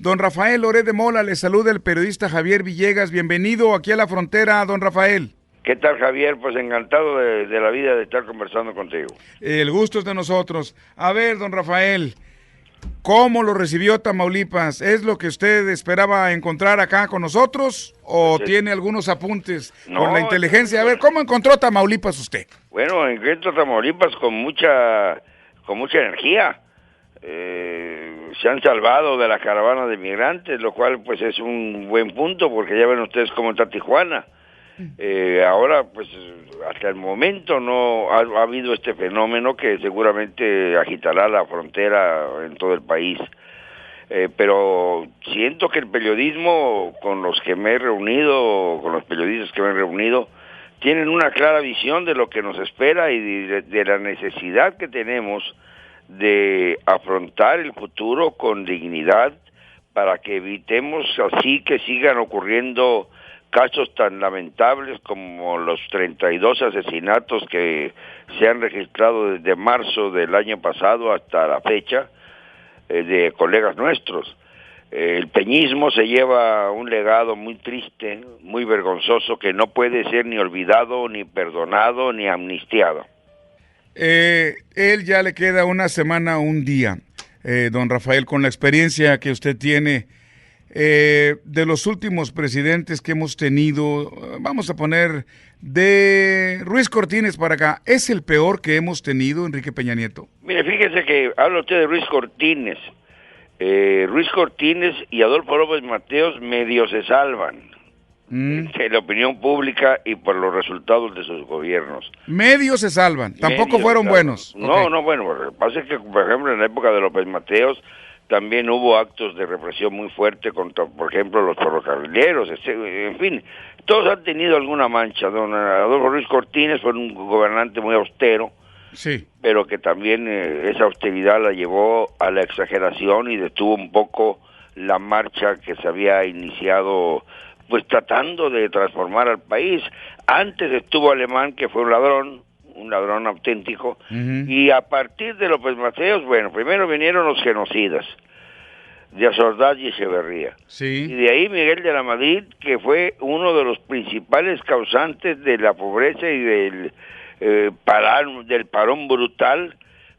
Don Rafael Loret de Mola, le saluda el periodista Javier Villegas. Bienvenido aquí a la frontera, don Rafael. ¿Qué tal, Javier? Pues encantado de la vida de estar conversando contigo. El gusto es de nosotros. A ver, don Rafael, ¿cómo lo recibió Tamaulipas? ¿Es lo que usted esperaba encontrar acá con nosotros o Pues tiene algunos apuntes con la inteligencia? A ver, ¿cómo encontró Tamaulipas usted? Bueno, encuentro Tamaulipas con mucha energía. Se han salvado de la caravana de migrantes, lo cual pues es un buen punto, porque ya ven ustedes cómo está Tijuana. Ahora pues hasta el momento no ha habido este fenómeno que seguramente agitará la frontera en todo el país. Pero siento que el periodismo con los que me he reunido, con los periodistas que me he reunido, tienen una clara visión de lo que nos espera y de la necesidad que tenemos de afrontar el futuro con dignidad para que evitemos así que sigan ocurriendo casos tan lamentables como los 32 asesinatos que se han registrado desde marzo del año pasado hasta la fecha de colegas nuestros. El peñismo se lleva un legado muy triste, muy vergonzoso, que no puede ser ni olvidado, ni perdonado, ni amnistiado. Él ya le queda una semana, un día, don Rafael, con la experiencia que usted tiene de los últimos presidentes que hemos tenido, vamos a poner de Ruiz Cortines para acá, ¿es el peor que hemos tenido, Enrique Peña Nieto? Mire, fíjese que habla usted de Ruiz Cortines. Ruiz Cortines y Adolfo López Mateos medio se salvan en la opinión pública y por los resultados de sus gobiernos. Medio se salvan, tampoco fueron buenos. No, no, bueno, lo que pasa es que, por ejemplo, en la época de López Mateos también hubo actos de represión muy fuerte contra, por ejemplo, los ferrocarrileros, en fin, todos han tenido alguna mancha. Don Adolfo Ruiz Cortines fue un gobernante muy austero, sí, pero que también esa austeridad la llevó a la exageración y detuvo un poco la marcha que se había iniciado, pues tratando de transformar al país. Antes estuvo Alemán, que fue un ladrón auténtico, y a partir de López Mateos, bueno, primero vinieron los genocidas, de Azordaz y Echeverría, sí, y de ahí Miguel de la Madrid, que fue uno de los principales causantes de la pobreza y del parón brutal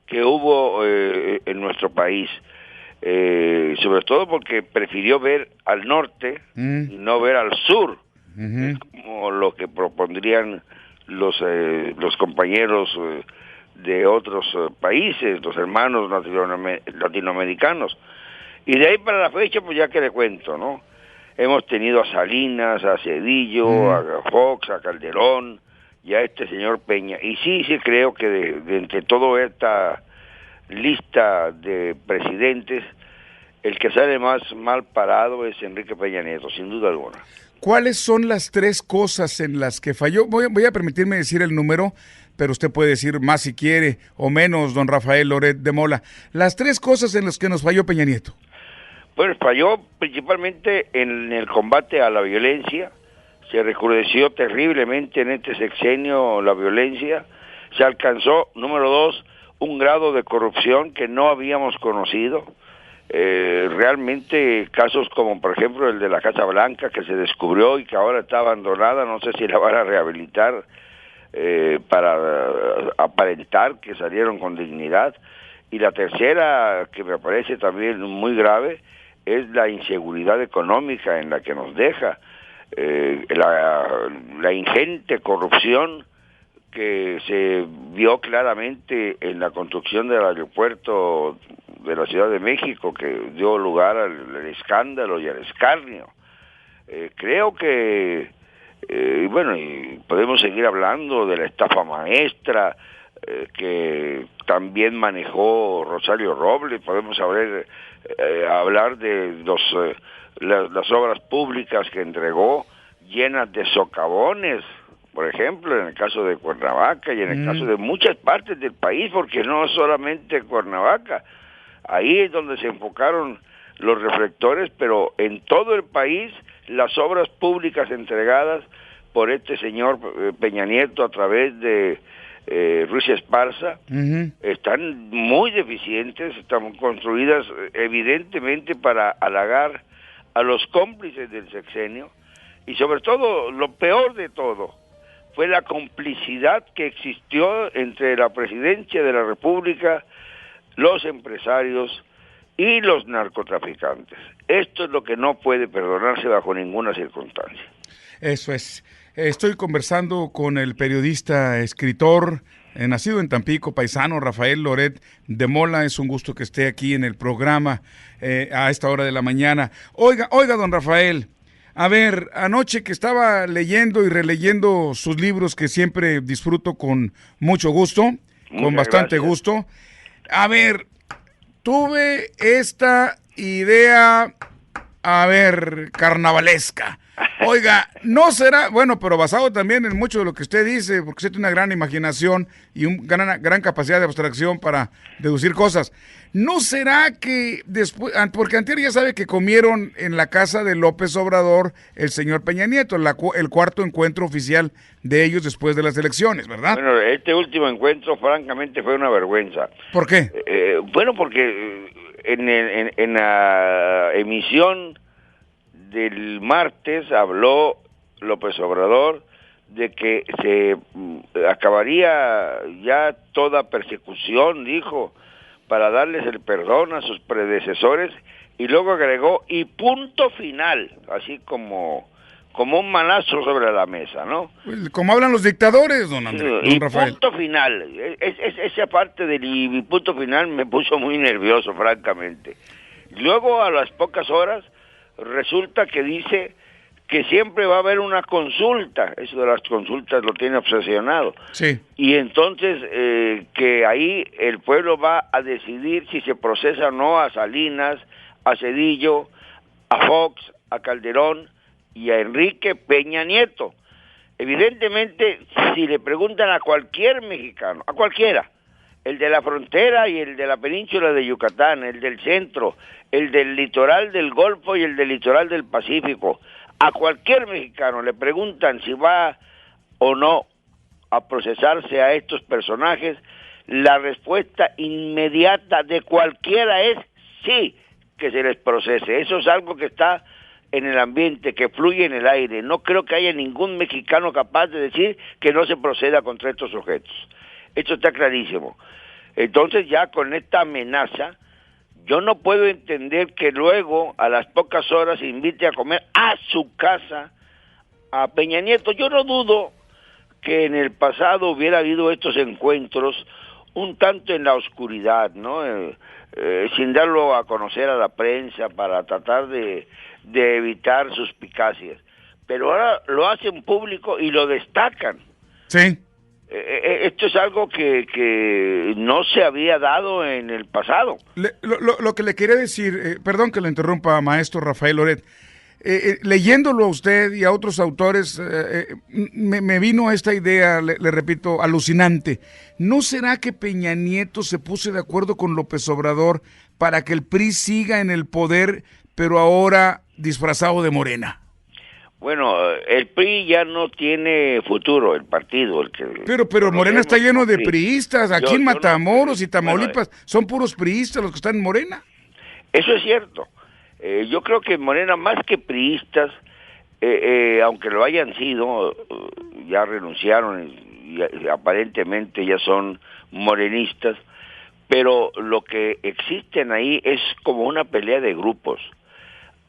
que hubo en nuestro país, sobre todo porque prefirió ver al norte y no ver al sur, es como lo que propondrían los compañeros de otros países, los hermanos latinoamericanos. Y de ahí para la fecha, pues ya que le cuento, ¿no? Hemos tenido a Salinas, a Cedillo, a Fox, a Calderón, y a este señor Peña. Y sí creo que de entre toda esta lista de presidentes, el que sale más mal parado es Enrique Peña Nieto, sin duda alguna. ¿Cuáles son las tres cosas en las que falló? Voy a permitirme decir el número, pero usted puede decir más si quiere, o menos, don Rafael Loret de Mola. Las tres cosas en las que nos falló Peña Nieto. Pues falló principalmente en el combate a la violencia. Se recrudeció terriblemente en este sexenio la violencia. Se alcanzó, número 2, un grado de corrupción que no habíamos conocido. Realmente casos como por ejemplo el de la Casa Blanca, que se descubrió y que ahora está abandonada, no sé si la van a rehabilitar para aparentar que salieron con dignidad. Y la tercera, que me parece también muy grave, es la inseguridad económica en la que nos deja, la ingente corrupción que se vio claramente en la construcción del aeropuerto de la Ciudad de México, que dio lugar al escándalo y al escarnio. Creo que, bueno, y podemos seguir hablando de la estafa maestra que también manejó Rosario Robles, podemos hablar de las obras públicas que entregó llenas de socavones, por ejemplo, en el caso de Cuernavaca y en el caso de muchas partes del país, porque no solamente Cuernavaca. Ahí es donde se enfocaron los reflectores, pero en todo el país las obras públicas entregadas por este señor Peña Nieto a través de Rusia Esparza, están muy deficientes, están construidas evidentemente para halagar a los cómplices del sexenio, y sobre todo, lo peor de todo, fue la complicidad que existió entre la presidencia de la República, los empresarios y los narcotraficantes. Esto es lo que no puede perdonarse bajo ninguna circunstancia. Eso es. Estoy conversando con el periodista, escritor, nacido en Tampico, paisano, Rafael Loret de Mola. Es un gusto que esté aquí en el programa a esta hora de la mañana. Oiga, don Rafael, a ver, anoche que estaba leyendo y releyendo sus libros, que siempre disfruto con mucho gusto, con bastante gusto. A ver, tuve esta idea, carnavalesca. Oiga, no será, bueno, pero basado también en mucho de lo que usted dice, porque usted tiene una gran imaginación y una gran capacidad de abstracción para deducir cosas. ¿No será que después, porque antier ya sabe que comieron en la casa de López Obrador el señor Peña Nieto, el cuarto encuentro oficial de ellos después de las elecciones, ¿verdad? Bueno, este último encuentro francamente fue una vergüenza. ¿Por qué? Bueno, porque en la emisión del martes habló López Obrador de que se acabaría ya toda persecución, dijo, para darles el perdón a sus predecesores, y luego agregó, y punto final, así como un manazo sobre la mesa, ¿no? Como hablan los dictadores, don Rafael. Punto final. Esa parte del y punto final me puso muy nervioso, francamente. Luego, a las pocas horas, resulta que dice que siempre va a haber una consulta. Eso de las consultas lo tiene obsesionado. Sí. Y entonces que ahí el pueblo va a decidir si se procesa o no a Salinas, a Zedillo, a Fox, a Calderón y a Enrique Peña Nieto. Evidentemente, si le preguntan a cualquier mexicano, a cualquiera, el de la frontera y el de la península de Yucatán, el del centro, el del litoral del Golfo y el del litoral del Pacífico, a cualquier mexicano le preguntan si va o no a procesarse a estos personajes, la respuesta inmediata de cualquiera es sí, que se les procese. Eso es algo que está en el ambiente, que fluye en el aire. No creo que haya ningún mexicano capaz de decir que no se proceda contra estos sujetos. Esto está clarísimo. Entonces, ya con esta amenaza, yo no puedo entender que luego, a las pocas horas, invite a comer a su casa a Peña Nieto. Yo no dudo que en el pasado hubiera habido estos encuentros un tanto en la oscuridad, ¿no? Sin darlo a conocer a la prensa para tratar de evitar suspicacias. Pero ahora lo hacen público y lo destacan. Sí. Esto es algo que no se había dado en el pasado. Lo que le quería decir, perdón que lo interrumpa, maestro Rafael Loret, leyéndolo a usted y a otros autores, me vino esta idea, le repito, alucinante. ¿No será que Peña Nieto se puso de acuerdo con López Obrador para que el PRI siga en el poder, pero ahora disfrazado de Morena? Bueno, el PRI ya no tiene futuro, el partido. Pero Morena está lleno de priistas. Aquí en Matamoros y Tamaulipas son puros priistas los que están en Morena. Eso es cierto. Yo creo que Morena, más que priistas, aunque lo hayan sido, ya renunciaron y aparentemente ya son morenistas, pero lo que existen ahí es como una pelea de grupos.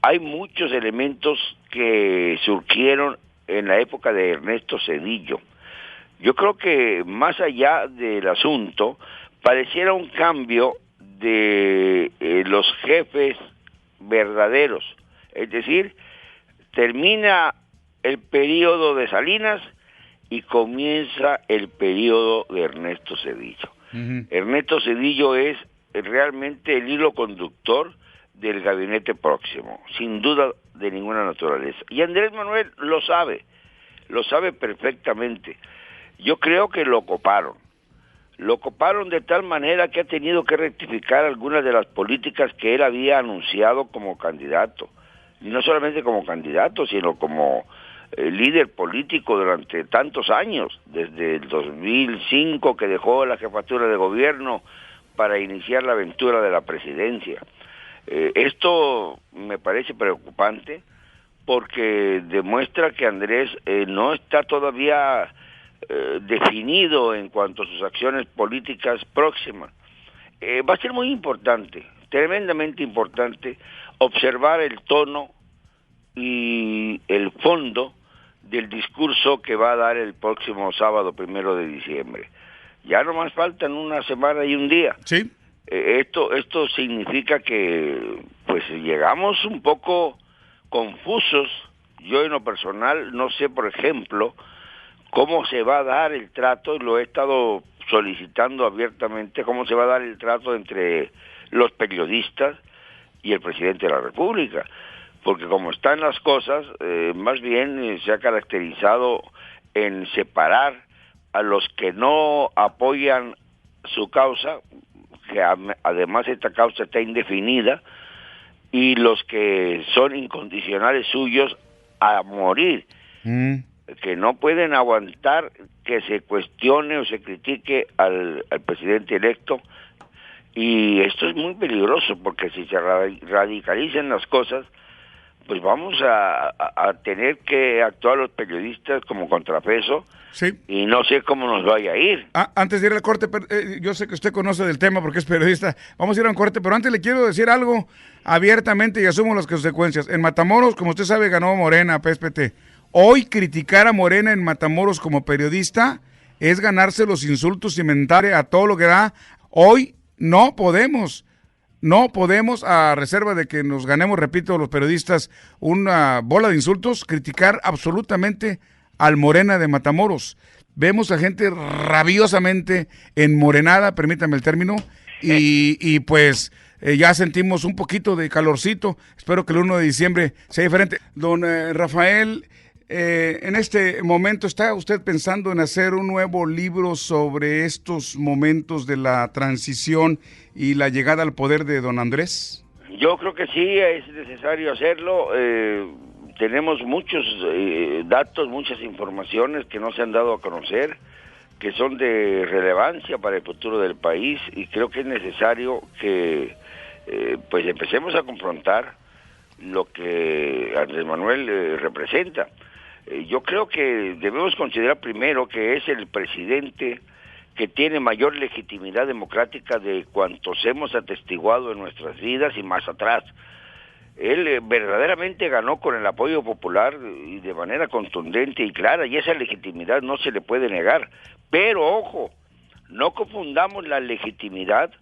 Hay muchos elementos que surgieron en la época de Ernesto Zedillo. Yo creo que más allá del asunto, pareciera un cambio de los jefes verdaderos. Es decir, termina el periodo de Salinas y comienza el periodo de Ernesto Zedillo. Ernesto Zedillo es realmente el hilo conductor del gabinete próximo, sin duda de ninguna naturaleza. Y Andrés Manuel lo sabe perfectamente. Yo creo que lo coparon de tal manera que ha tenido que rectificar algunas de las políticas que él había anunciado como candidato. Y no solamente como candidato, sino como líder político durante tantos años, desde el 2005 que dejó la jefatura de gobierno para iniciar la aventura de la presidencia. Esto me parece preocupante porque demuestra que Andrés no está todavía definido en cuanto a sus acciones políticas próximas. Va a ser muy importante, tremendamente importante, observar el tono y el fondo del discurso que va a dar el próximo sábado 1 de diciembre. Ya nomás faltan una semana y un día. Sí. Esto significa que pues llegamos un poco confusos. Yo en lo personal no sé, por ejemplo, cómo se va a dar el trato, lo he estado solicitando abiertamente, cómo se va a dar el trato entre los periodistas y el presidente de la República, porque como están las cosas, más bien se ha caracterizado en separar a los que no apoyan su causa, que además esta causa está indefinida, y los que son incondicionales suyos a morir, que no pueden aguantar que se cuestione o se critique al presidente electo. Y esto es muy peligroso, porque si se radicalizan las cosas, pues vamos a tener que actuar los periodistas como contrapeso. Sí. Y no sé cómo nos vaya a ir. Antes de ir al corte, yo sé que usted conoce del tema porque es periodista, vamos a ir a un corte, pero antes le quiero decir algo abiertamente y asumo las consecuencias. En Matamoros, como usted sabe, ganó Morena, PSPT. Hoy criticar a Morena en Matamoros como periodista es ganarse los insultos y mentar a todo lo que da. Hoy no podemos, a reserva de que nos ganemos, repito, los periodistas, una bola de insultos, criticar absolutamente al Morena de Matamoros. Vemos a gente rabiosamente enmorenada, permítame el término, y pues ya sentimos un poquito de calorcito. Espero que el 1 de diciembre sea diferente. Don Rafael, en este momento, ¿está usted pensando en hacer un nuevo libro sobre estos momentos de la transición y la llegada al poder de don Andrés? Yo creo que sí, es necesario hacerlo. Tenemos muchos datos, muchas informaciones que no se han dado a conocer, que son de relevancia para el futuro del país, y creo que es necesario que pues empecemos a confrontar lo que Andrés Manuel representa. Yo creo que debemos considerar primero que es el presidente que tiene mayor legitimidad democrática de cuantos hemos atestiguado en nuestras vidas y más atrás. Él verdaderamente ganó con el apoyo popular y de manera contundente y clara, y esa legitimidad no se le puede negar. Pero ojo, no confundamos la legitimidad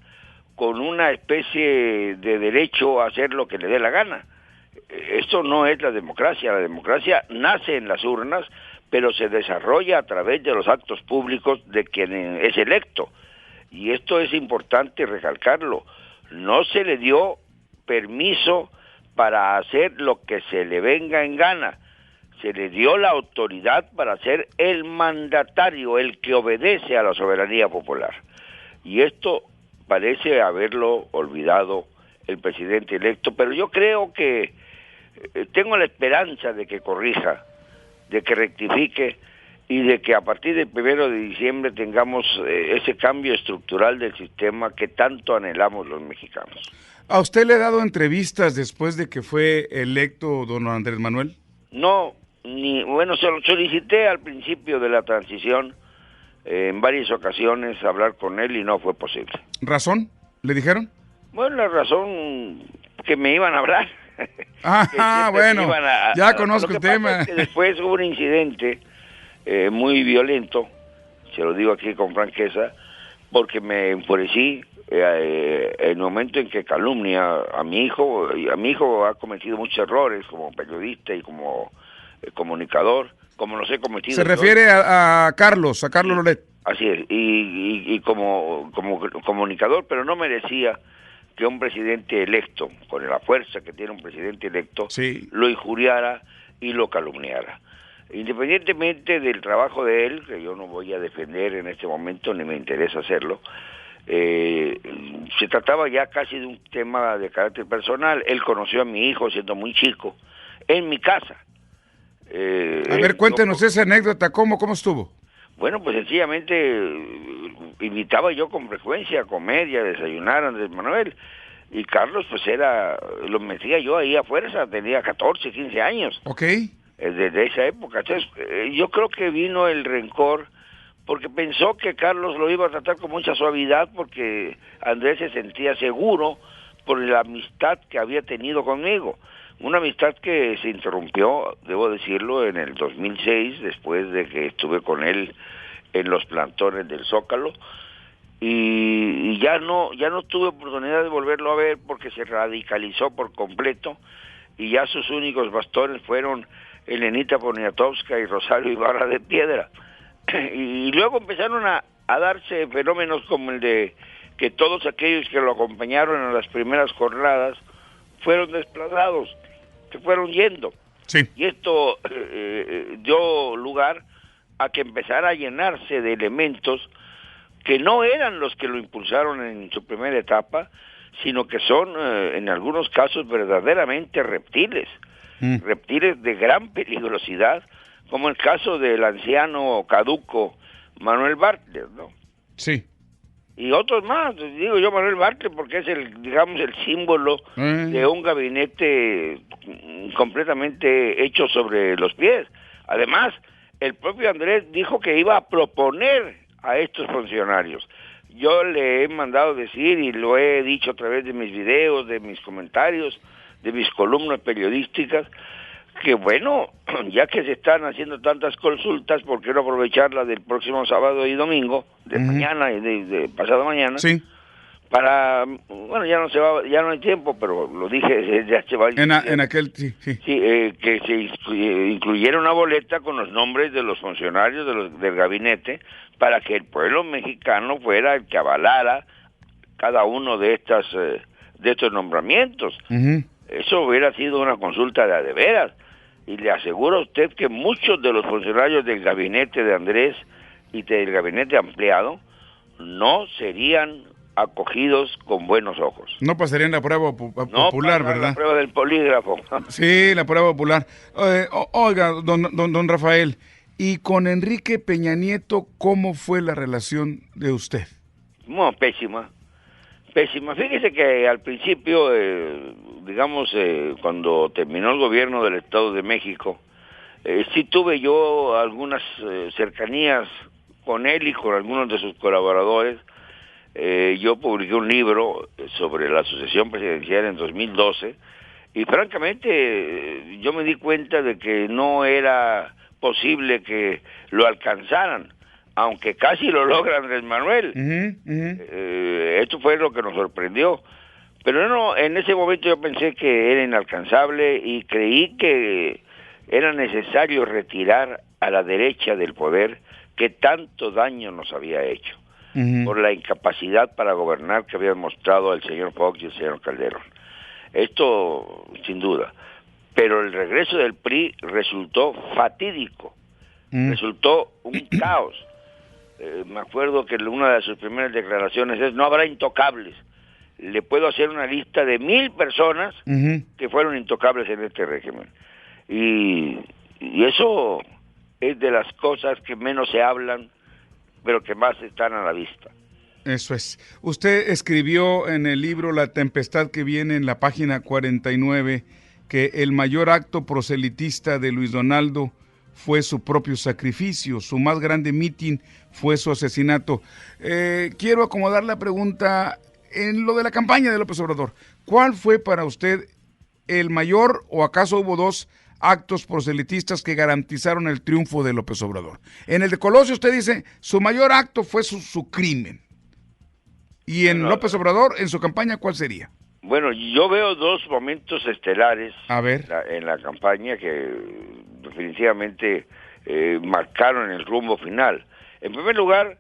con una especie de derecho a hacer lo que le dé la gana. Esto no es la democracia nace en las urnas, pero se desarrolla a través de los actos públicos de quien es electo. Y esto es importante recalcarlo. No se le dio permiso para hacer lo que se le venga en gana. Se le dio la autoridad para ser el mandatario, el que obedece a la soberanía popular. Y esto parece haberlo olvidado el presidente electo, pero yo creo que tengo la esperanza de que corrija, de que rectifique y de que a partir del 1 de diciembre tengamos ese cambio estructural del sistema que tanto anhelamos los mexicanos. ¿A usted le ha dado entrevistas después de que fue electo don Andrés Manuel? No, solicité al principio de la transición en varias ocasiones hablar con él y no fue posible. ¿Razón? ¿Le dijeron? Bueno, la razón que me iban a hablar. Bueno, ya conozco el tema. Es que después hubo un incidente muy violento, se lo digo aquí con franqueza, porque me enfurecí el momento en que calumnia a mi hijo. Y a mi hijo ha cometido muchos errores como periodista y como comunicador, como los he cometido. Se refiere a Carlos Loret. Así es, y como comunicador, pero no merecía que un presidente electo, con la fuerza que tiene un presidente electo, sí, lo injuriara y lo calumniara. Independientemente del trabajo de él, que yo no voy a defender en este momento, ni me interesa hacerlo, se trataba ya casi de un tema de carácter personal. Él conoció a mi hijo siendo muy chico, en mi casa. A ver, cuéntenos esa anécdota, ¿cómo estuvo? Bueno, pues sencillamente invitaba yo con frecuencia a comer y a desayunar a Andrés Manuel, y Carlos pues lo metía yo ahí a fuerza, tenía 14, 15 años. Ok. Desde esa época. Entonces, yo creo que vino el rencor porque pensó que Carlos lo iba a tratar con mucha suavidad porque Andrés se sentía seguro por la amistad que había tenido conmigo. Una amistad que se interrumpió, debo decirlo, en el 2006, después de que estuve con él en los plantones del Zócalo, y ya no tuve oportunidad de volverlo a ver porque se radicalizó por completo, y ya sus únicos bastones fueron Elenita Poniatowska y Rosario Ibarra de Piedra. Y luego empezaron a darse fenómenos como el de que todos aquellos que lo acompañaron en las primeras jornadas fueron desplazados, se fueron yendo. Sí. Y esto dio lugar a que empezara a llenarse de elementos que no eran los que lo impulsaron en su primera etapa, sino que son en algunos casos verdaderamente reptiles. Reptiles de gran peligrosidad, como el caso del anciano caduco Manuel Bartlett, ¿no? Sí. Y otros más, digo yo Manuel Bartlett porque es el símbolo de un gabinete completamente hecho sobre los pies. Además, el propio Andrés dijo que iba a proponer a estos funcionarios. Yo le he mandado decir y lo he dicho a través de mis videos, de mis comentarios, de mis columnas periodísticas, que bueno, ya que se están haciendo tantas consultas, ¿por qué no aprovecharla del próximo sábado y domingo, de mañana y de pasado mañana? Sí. Para, bueno, ya no hay tiempo, pero lo dije desde hace varios días. En aquel, sí. Sí, que se incluyera una boleta con los nombres de los funcionarios del gabinete para que el pueblo mexicano fuera el que avalara cada uno de estos nombramientos. Eso hubiera sido una consulta de veras. Y le aseguro a usted que muchos de los funcionarios del gabinete de Andrés y del gabinete ampliado no serían acogidos con buenos ojos. No pasarían la prueba popular, ¿verdad? La prueba del polígrafo. Sí, la prueba popular. Oiga, don Rafael, ¿y con Enrique Peña Nieto cómo fue la relación de usted? Bueno, pésima. Fíjese que al principio, cuando terminó el gobierno del Estado de México, sí tuve yo algunas cercanías con él y con algunos de sus colaboradores. Yo publiqué un libro sobre la sucesión presidencial en 2012 y francamente yo me di cuenta de que no era posible que lo alcanzaran, aunque casi lo logra Andrés Manuel. Esto fue lo que nos sorprendió. Pero no, en ese momento yo pensé que era inalcanzable y creí que era necesario retirar a la derecha del poder que tanto daño nos había hecho por la incapacidad para gobernar que habían mostrado el señor Fox y el señor Calderón. Esto sin duda. Pero el regreso del PRI resultó fatídico, resultó un caos. Me acuerdo que una de sus primeras declaraciones es: no habrá intocables. Le puedo hacer una lista de 1,000 personas que fueron intocables en este régimen. Y eso es de las cosas que menos se hablan, pero que más están a la vista. Eso es. Usted escribió en el libro La tempestad que viene, en la página 49, que el mayor acto proselitista de Luis Donaldo fue su propio sacrificio, su más grande mitin fue su asesinato. Quiero acomodar la pregunta en lo de la campaña de López Obrador. ¿Cuál fue para usted el mayor, o acaso hubo dos actos proselitistas que garantizaron el triunfo de López Obrador? En el de Colosio usted dice, su mayor acto fue su crimen. Y en López Obrador, en su campaña, ¿cuál sería? Bueno, yo veo dos momentos estelares en la campaña que definitivamente marcaron el rumbo final. En primer lugar,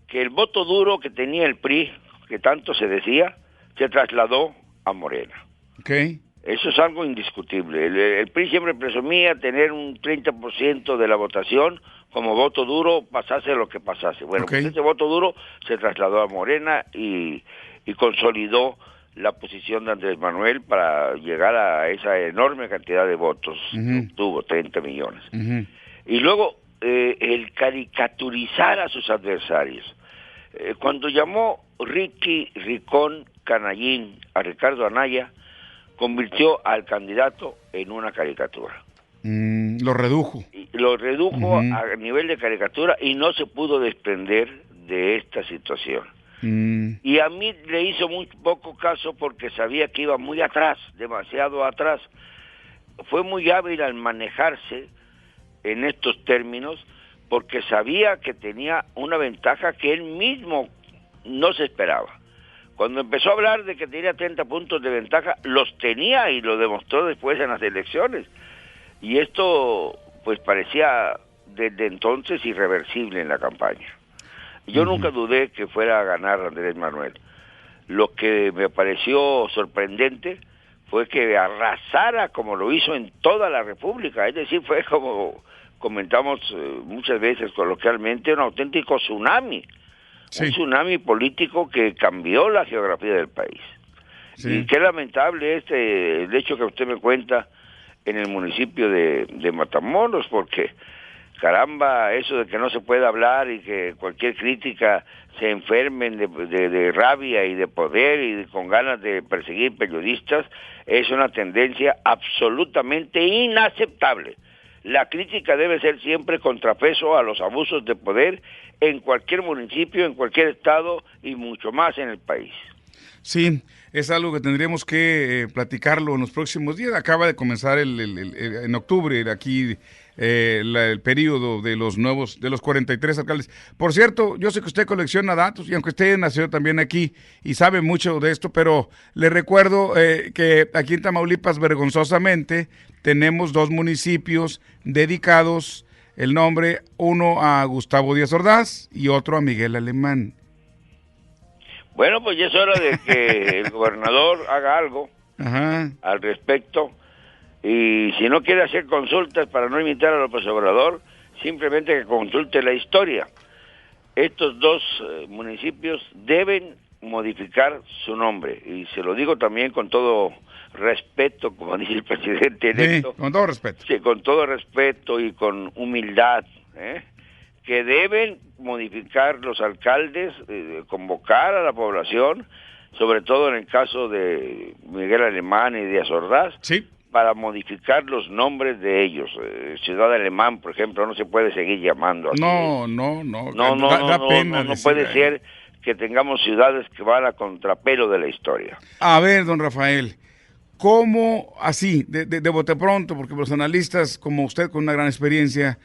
que el voto duro que tenía el PRI, que tanto se decía, se trasladó a Morena. Okay. Eso es algo indiscutible. El PRI siempre presumía tener un 30% de la votación como voto duro, pasase lo que pasase. Bueno, pues ese voto duro se trasladó a Morena y consolidó la posición de Andrés Manuel para llegar a esa enorme cantidad de votos que obtuvo, 30 millones. Y luego el caricaturizar a sus adversarios. Cuando llamó Ricky Ricón Canallín a Ricardo Anaya, convirtió al candidato en una caricatura. Lo redujo. Lo redujo a nivel de caricatura y no se pudo desprender de esta situación. Y a mí le hizo muy poco caso porque sabía que iba muy atrás, demasiado atrás. Fue muy hábil al manejarse en estos términos porque sabía que tenía una ventaja que él mismo no se esperaba. Cuando empezó a hablar de que tenía 30 puntos de ventaja, los tenía y lo demostró después en las elecciones. Y esto pues parecía desde entonces irreversible en la campaña. Yo nunca dudé que fuera a ganar Andrés Manuel. Lo que me pareció sorprendente fue que arrasara como lo hizo en toda la República. Es decir, fue como comentamos muchas veces coloquialmente, un auténtico tsunami. Sí. Un tsunami político que cambió la geografía del país. Sí. Y qué lamentable el hecho que usted me cuenta en el municipio de Matamoros, porque caramba, eso de que no se puede hablar y que cualquier crítica se enfermen de rabia y de poder y con ganas de perseguir periodistas, es una tendencia absolutamente inaceptable. La crítica debe ser siempre contrapeso a los abusos de poder en cualquier municipio, en cualquier estado y mucho más en el país. Sí, es algo que tendríamos que platicarlo en los próximos días. Acaba de comenzar en octubre aquí el periodo de los 43 alcaldes. Por cierto, yo sé que usted colecciona datos y aunque usted nació también aquí y sabe mucho de esto, pero le recuerdo que aquí en Tamaulipas vergonzosamente tenemos 2 municipios dedicados el nombre, uno a Gustavo Díaz Ordaz y otro a Miguel Alemán. Bueno, pues ya es hora de que el gobernador haga algo al respecto. Y si no quiere hacer consultas para no imitar a López Obrador, simplemente que consulte la historia. Estos 2 municipios deben modificar su nombre. Y se lo digo también con todo respeto, como dice el presidente electo. Sí, con todo respeto. Sí, con todo respeto y con humildad, que deben modificar los alcaldes, convocar a la población, sobre todo en el caso de Miguel Alemán y Díaz Ordaz, sí, para modificar los nombres de ellos. Ciudad Alemán, por ejemplo, no se puede seguir llamando así. No puede ser que tengamos ciudades que van a contrapelo de la historia. A ver, don Rafael, ¿cómo así, de bote pronto, porque los analistas como usted con una gran experiencia,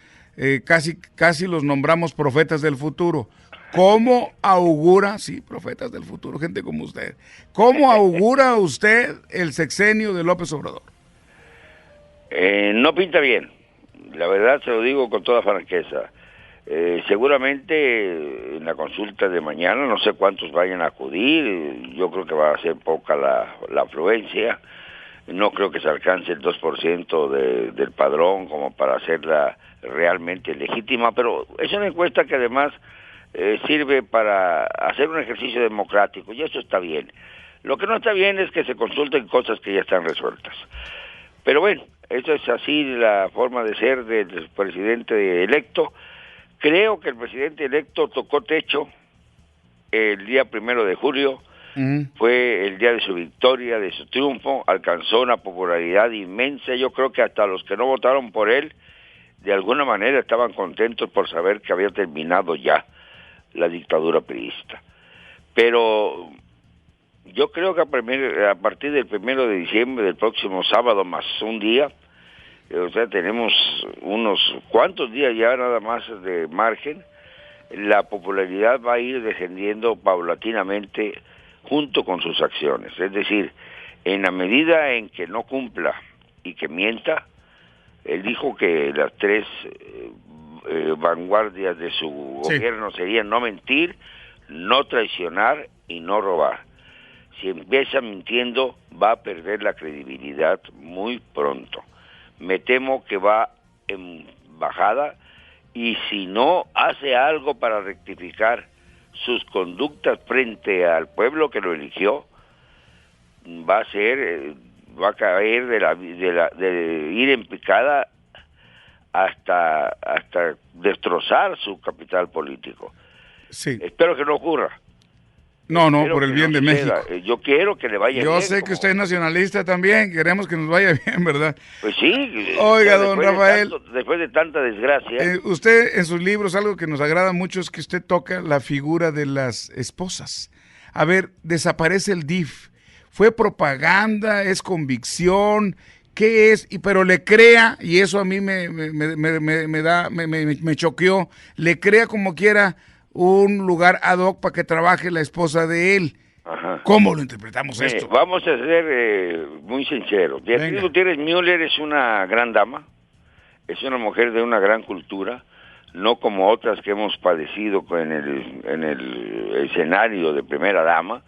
casi los nombramos profetas del futuro? ¿Cómo augura, sí, profetas del futuro, gente como usted, cómo augura usted el sexenio de López Obrador? No pinta bien, la verdad se lo digo con toda franqueza. Seguramente en la consulta de mañana, no sé cuántos vayan a acudir, yo creo que va a ser poca la afluencia, no creo que se alcance el 2% del padrón como para hacerla realmente legítima, pero es una encuesta que además sirve para hacer un ejercicio democrático y eso está bien. Lo que no está bien es que se consulten cosas que ya están resueltas. Pero bueno, eso es así la forma de ser del presidente electo. Creo que el presidente electo tocó techo el día 1 de julio, fue el día de su victoria, de su triunfo, alcanzó una popularidad inmensa. Yo creo que hasta los que no votaron por él, de alguna manera estaban contentos por saber que había terminado ya la dictadura priista. Pero yo creo que a partir del 1 de diciembre, del próximo sábado, más un día, o sea, tenemos unos cuantos días ya nada más de margen, la popularidad va a ir descendiendo paulatinamente junto con sus acciones. Es decir, en la medida en que no cumpla y que mienta, él dijo que las 3 vanguardias de su gobierno serían no mentir, no traicionar y no robar. Si empieza mintiendo, va a perder la credibilidad muy pronto. Me temo que va en bajada y si no hace algo para rectificar sus conductas frente al pueblo que lo eligió, va a caer de ir en picada hasta destrozar su capital político. Sí. Espero que no ocurra. No, por el bien de México. Yo quiero que le vaya bien. Yo sé que usted es nacionalista también, queremos que nos vaya bien, ¿verdad? Pues sí. Oiga, don Rafael. Después de tanta desgracia. Usted en sus libros, algo que nos agrada mucho es que usted toca la figura de las esposas. A ver, desaparece el DIF. ¿Fue propaganda? ¿Es convicción? ¿Qué es? Pero le crea, y eso a mí me choqueó, le crea como quiera un lugar ad hoc para que trabaje la esposa de él. Ajá. ¿Cómo lo interpretamos esto? Vamos a ser muy sinceros. Beatriz Gutiérrez Müller es una gran dama, es una mujer de una gran cultura, no como otras que hemos padecido en el escenario de primera dama.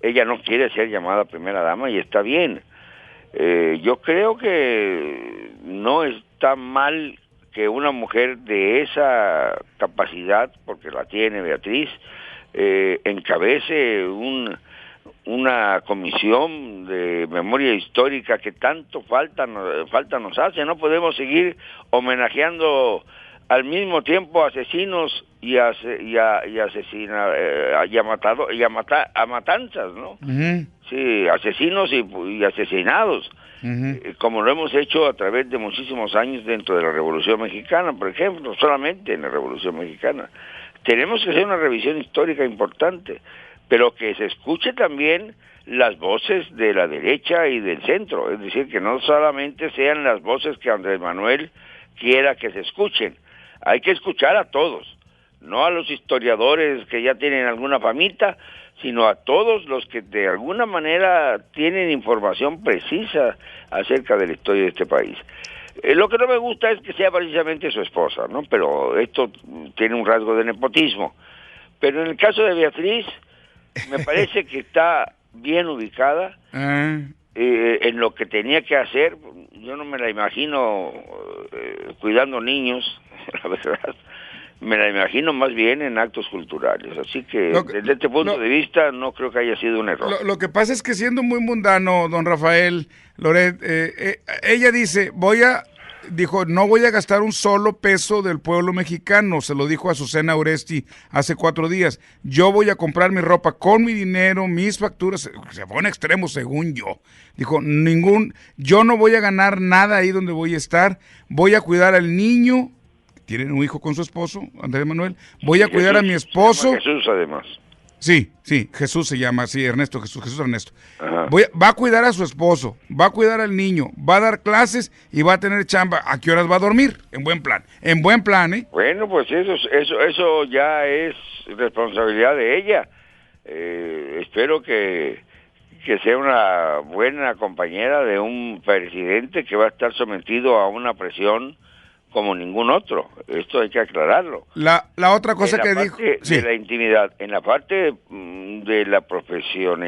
Ella no quiere ser llamada primera dama y está bien. Yo creo que no está mal que una mujer de esa capacidad, porque la tiene Beatriz, encabece una comisión de memoria histórica que tanto falta nos hace. No podemos seguir homenajeando al mismo tiempo a asesinos y a matanzas, ¿no? Uh-huh. Sí, asesinos y asesinados. Uh-huh. Como lo hemos hecho a través de muchísimos años dentro de la Revolución Mexicana, por ejemplo, solamente en la Revolución Mexicana. Tenemos que hacer una revisión histórica importante, pero que se escuche también las voces de la derecha y del centro, es decir, que no solamente sean las voces que Andrés Manuel quiera que se escuchen, hay que escuchar a todos, no a los historiadores que ya tienen alguna famita, sino a todos los que de alguna manera tienen información precisa acerca de la historia de este país. Lo que no me gusta es que sea precisamente su esposa, ¿no? Pero esto tiene un rasgo de nepotismo. Pero en el caso de Beatriz, me parece que está bien ubicada en lo que tenía que hacer. Yo no me la imagino cuidando niños, la verdad. Me la imagino más bien en actos culturales. Así que desde este punto de vista no creo que haya sido un error. Lo que pasa es que siendo muy mundano, don Rafael Loret, ella dijo, no voy a gastar un solo peso del pueblo mexicano, se lo dijo a Azucena Oresti hace 4 días. Yo voy a comprar mi ropa con mi dinero, mis facturas, se fue a un extremo según yo. Dijo, yo no voy a ganar nada ahí donde voy a estar, voy a cuidar al niño. Tienen un hijo con su esposo, Andrés Manuel. Voy a cuidar a mi esposo. Jesús, además. Sí, Jesús se llama, sí, Jesús Ernesto. Va a cuidar a su esposo, va a cuidar al niño, va a dar clases y va a tener chamba. ¿A qué horas va a dormir? En buen plan, ¿eh? Bueno, pues eso ya es responsabilidad de ella. Espero que sea una buena compañera de un presidente que va a estar sometido a una presión como ningún otro. Esto hay que aclararlo. La otra cosa que dijo... Sí. De la intimidad, en la parte de la profesión,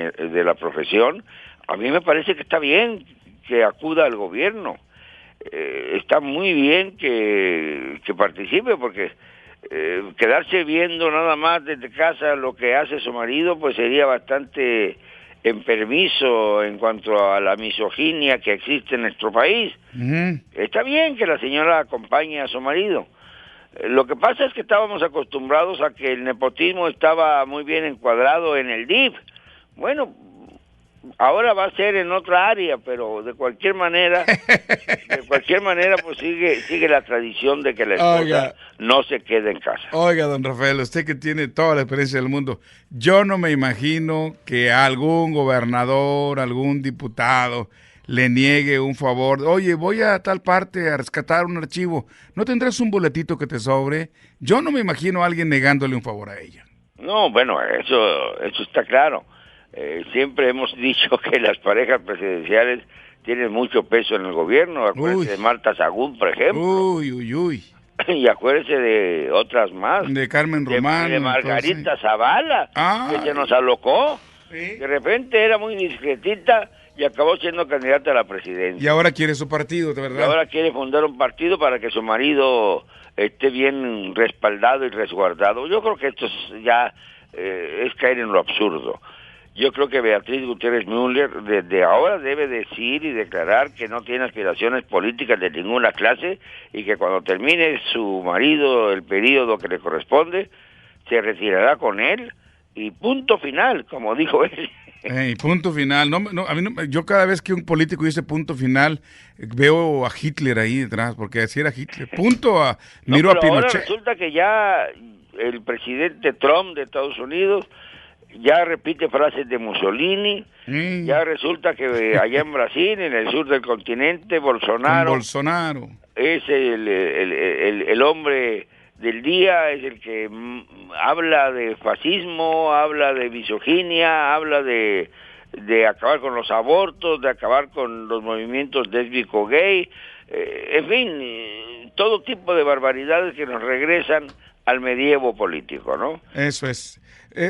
a mí me parece que está bien que acuda al gobierno. Está muy bien que participe, porque quedarse viendo nada más desde casa lo que hace su marido, pues sería bastante enfermizo en cuanto a la misoginia que existe en nuestro país. Uh-huh. Está bien que la señora acompañe a su marido. Lo que pasa es que estábamos acostumbrados a que el nepotismo estaba muy bien encuadrado en el DIF. Bueno, ahora va a ser en otra área, pero de cualquier manera pues sigue la tradición de que la esposa no se quede en casa. Oiga, don Rafael, usted que tiene toda la experiencia del mundo, yo no me imagino que algún gobernador, algún diputado le niegue un favor. Oye, voy a tal parte a rescatar un archivo, ¿no tendrás un boletito que te sobre? Yo no me imagino a alguien negándole un favor a ella. No, bueno, eso está claro. Siempre hemos dicho que las parejas presidenciales tienen mucho peso en el gobierno. Acuérdense de Marta Sagún, por ejemplo. Uy. Y acuérdese de otras más. De Carmen Román. De Margarita Zavala, que se nos alocó. ¿Sí? De repente era muy discretita y acabó siendo candidata a la presidencia. Y ahora quiere su partido, ¿de verdad? Y ahora quiere fundar un partido para que su marido esté bien respaldado y resguardado. Yo creo que esto ya es caer en lo absurdo. Yo creo que Beatriz Gutiérrez Müller desde ahora debe decir y declarar que no tiene aspiraciones políticas de ninguna clase y que cuando termine su marido el periodo que le corresponde, se retirará con él y punto final, como dijo él. Punto final. A mí yo cada vez que un político dice punto final, veo a Hitler ahí detrás, porque así era Hitler. Miro a Pinochet. Ahora resulta que ya el presidente Trump de Estados Unidos ya repite frases de Mussolini, ya resulta que allá en Brasil, en el sur del continente, Bolsonaro es el hombre del día, es el que habla de fascismo, habla de misoginia, habla de acabar con los abortos, de acabar con los movimientos lésbico-gay, en fin, todo tipo de barbaridades que nos regresan al medievo político, ¿no? Eso es.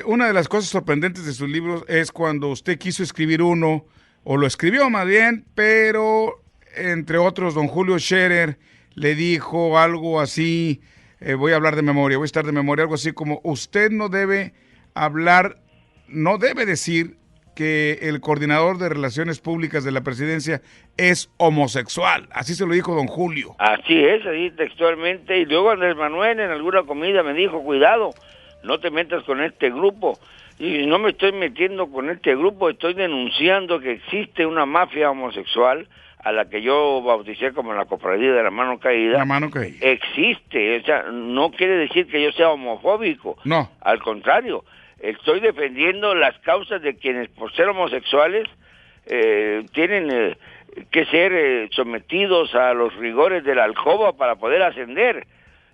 Una de las cosas sorprendentes de sus libros es cuando usted quiso escribir uno, o lo escribió más bien, pero entre otros, don Julio Scherer le dijo algo así, voy a hablar de memoria, voy a estar de memoria, algo así como, usted no debe decir que el coordinador de Relaciones Públicas de la presidencia es homosexual. Así se lo dijo don Julio. Así es, así textualmente. Y luego Andrés Manuel en alguna comida me dijo, cuidado, no te metas con este grupo. Y no me estoy metiendo con este grupo, estoy denunciando que existe una mafia homosexual a la que yo bauticé como la Cofradía de la Mano Caída. La Mano Caída. Existe, o sea, no quiere decir que yo sea homofóbico. No. Al contrario, estoy defendiendo las causas de quienes por ser homosexuales tienen que ser sometidos a los rigores de la alcoba para poder ascender.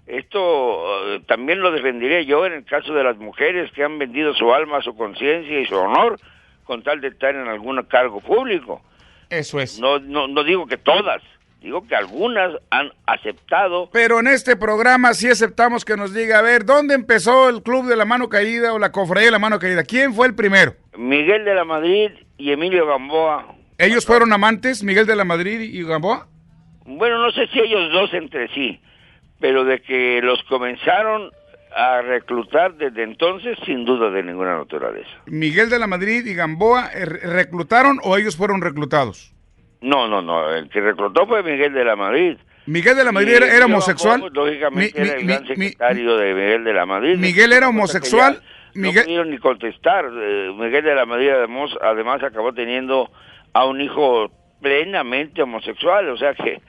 Esto también lo defendiré yo en el caso de las mujeres que han vendido su alma, su conciencia y su honor con tal de estar en algún cargo público. Eso es. No digo que todas, digo que algunas han aceptado. Pero en este programa sí aceptamos que nos diga, a ver, ¿dónde empezó el Club de la Mano Caída o la Cofradía de la Mano Caída? ¿Quién fue el primero? Miguel de la Madrid y Emilio Gamboa. ¿Ellos fueron amantes, Miguel de la Madrid y Gamboa? Bueno, no sé si ellos dos entre sí, pero de que los comenzaron a reclutar desde entonces, sin duda de ninguna naturaleza. ¿Miguel de la Madrid y Gamboa reclutaron o ellos fueron reclutados? No, el que reclutó fue Miguel de la Madrid. ¿Miguel de la Madrid era homosexual? Gamboa, lógicamente era el gran secretario de Miguel de la Madrid. ¿Miguel era homosexual? No pudieron ni contestar. Miguel de la Madrid además acabó teniendo a un hijo plenamente homosexual, o sea que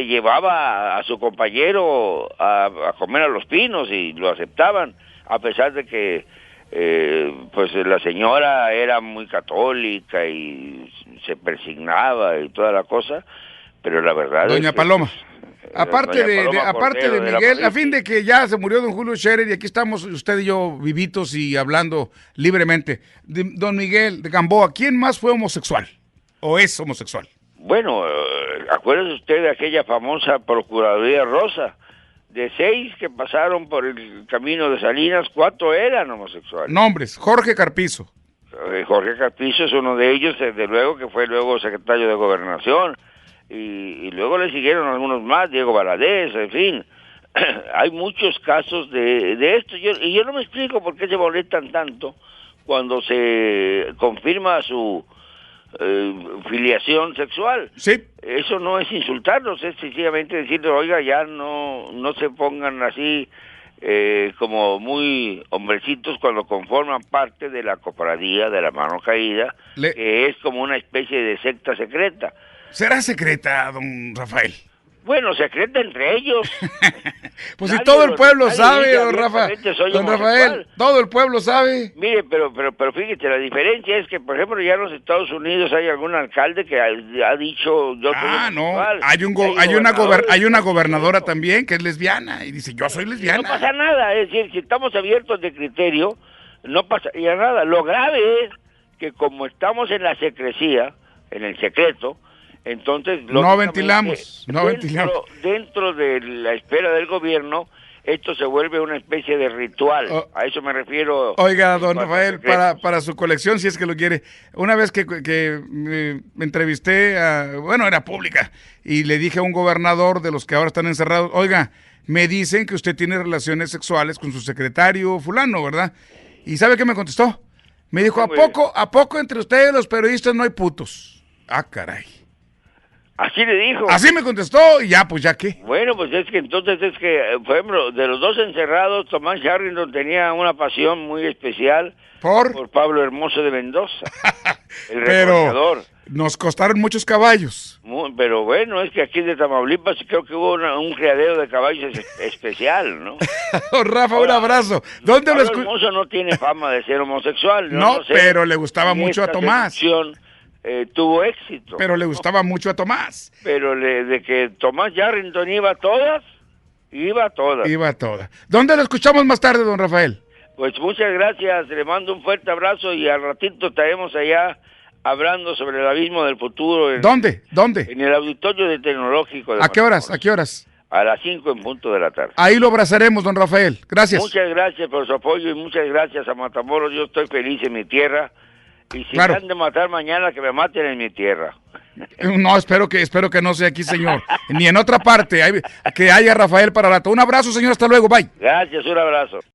llevaba a su compañero a comer a los pinos y lo aceptaban, a pesar de que pues la señora era muy católica y se persignaba y toda la cosa, pero la verdad Doña es que, Paloma. Aparte Aparte de Miguel, a fin de que ya se murió don Julio Scherer y aquí estamos usted y yo vivitos y hablando libremente. Don Miguel de Gamboa, ¿quién más fue homosexual o es homosexual? Bueno, acuérdese usted de aquella famosa Procuraduría Rosa. De 6 que pasaron por el camino de Salinas, 4 eran homosexuales. Nombres, Jorge Carpizo. Jorge Carpizo es uno de ellos, desde luego, que fue luego secretario de Gobernación. Y luego le siguieron algunos más, Diego Valadez, en fin. Hay muchos casos de esto. Y yo no me explico por qué se molestan tanto cuando se confirma su filiación sexual. Sí. Eso no es insultarlos, es sencillamente decirles, oiga, ya no se pongan así como muy hombrecitos cuando conforman parte de la Cofradía de la Mano Caída, que es como una especie de secta secreta. ¿Será secreta, don Rafael? Bueno, secreta entre ellos. Pues si todo el pueblo sabe, don Rafael, todo el pueblo sabe. Mire, pero fíjate, la diferencia es que, por ejemplo, ya en los Estados Unidos hay algún alcalde que ha dicho yo soy homosexual. Hay una gobernadora también que es lesbiana y dice yo soy lesbiana. No pasa nada, es decir, si estamos abiertos de criterio, no pasaría nada. Lo grave es que como estamos en la secrecía, en el secreto, entonces no ventilamos. Dentro de la esfera del gobierno, esto se vuelve una especie de ritual. A eso me refiero. Oiga, don Rafael, para su colección, si es que lo quiere. Una vez que me entrevisté, era pública, y le dije a un gobernador de los que ahora están encerrados, oiga, me dicen que usted tiene relaciones sexuales con su secretario fulano, ¿verdad? ¿Y sabe qué me contestó? Me dijo, ¿a poco entre ustedes los periodistas no hay putos? Ah, caray. Así le dijo. Así me contestó y ya, pues ya qué. Bueno, pues es que entonces por ejemplo, de los dos encerrados, Tomás Yarrington tenía una pasión muy especial por Pablo Hermoso de Mendoza, el pero nos costaron muchos caballos. Pero bueno, es que aquí de Tamaulipas creo que hubo un criadero de caballos especial, ¿no? Rafa, un abrazo. ¿Dónde Pablo lo Hermoso no tiene fama de ser homosexual. No, pero le gustaba mucho a Tomás. Tuvo éxito. Pero le gustaba mucho a Tomás. Pero de que Tomás Yarrington iba a todas. Iba a todas. ¿Dónde lo escuchamos más tarde, don Rafael? Pues muchas gracias, le mando un fuerte abrazo y al ratito estaremos allá hablando sobre el abismo del futuro. ¿Dónde? En el auditorio de Tecnológico. ¿A qué horas? A las 5 en punto de la tarde. Ahí lo abrazaremos, don Rafael. Gracias. Muchas gracias por su apoyo y muchas gracias a Matamoros. Yo estoy feliz en mi tierra. Y si me han de matar mañana, que me maten en mi tierra. No, espero que no sea aquí, señor. Ni en otra parte. Que haya Rafael para rato. Un abrazo, señor. Hasta luego. Bye. Gracias, un abrazo.